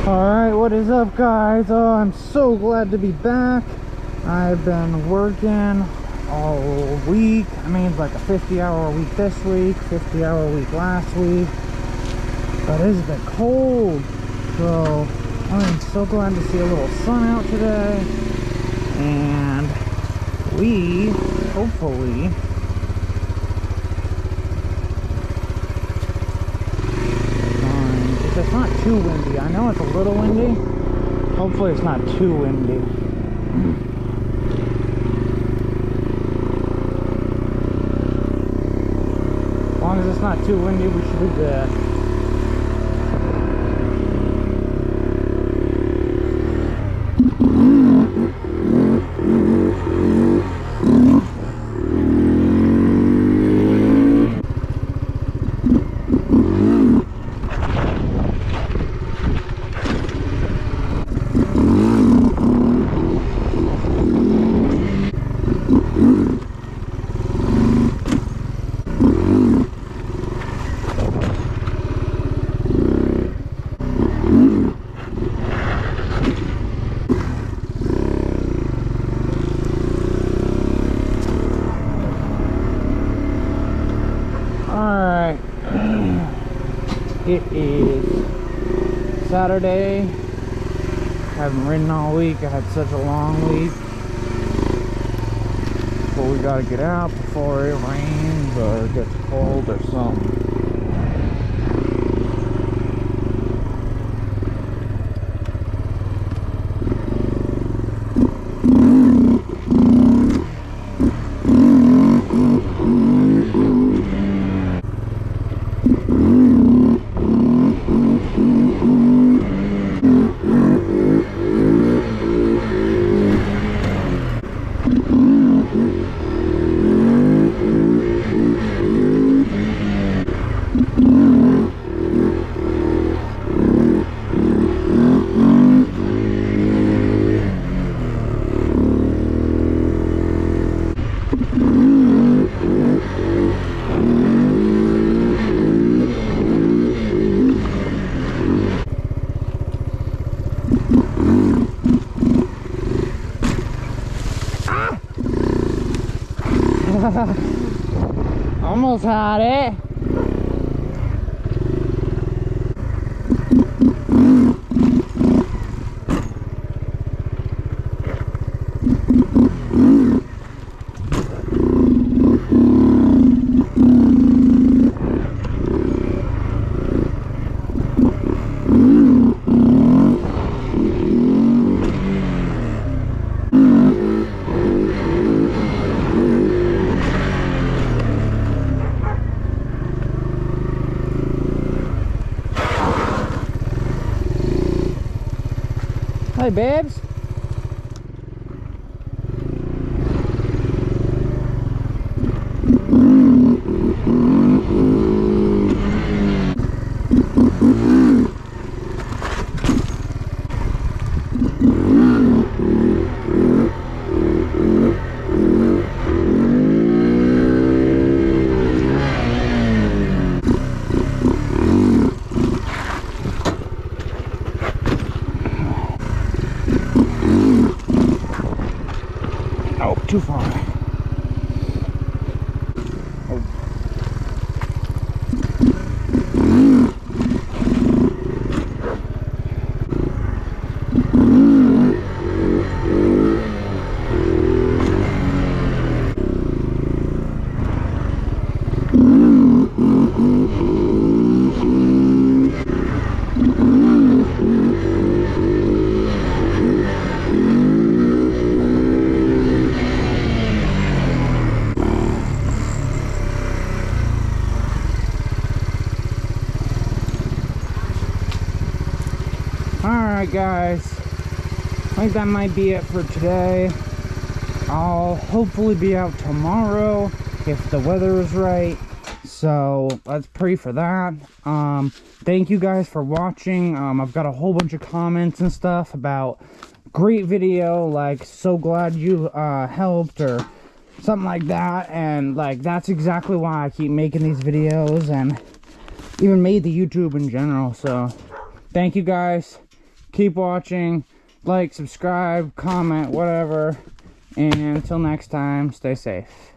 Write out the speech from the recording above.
Alright, what is up, guys? Oh, I'm so glad to be back. I've been working all week. I mean, it's like a 50-hour week this week, 50-hour week last week. But it's been cold. So I'm so glad to see a little sun out today. And we, hopefully, if it's not too windy. I know it's a little windy. Hopefully it's not too windy. As long as it's not too windy, we should be good. Alright, it is Saturday. Haven't ridden all week. I had such a long week. But we gotta get out before it rains or gets cold or something. Almost had it. Hey, babes. Too far. Oh. Alright, guys, I think that might be it for today. I'll hopefully be out tomorrow if the weather is right, so let's pray for that. Thank you guys for watching. I've got a whole bunch of comments and stuff about great video, like so glad you helped or something like that, and like that's exactly why I keep making these videos and even made the YouTube in general. So thank you guys. keep watching, like, subscribe, comment, whatever. And until next time, stay safe.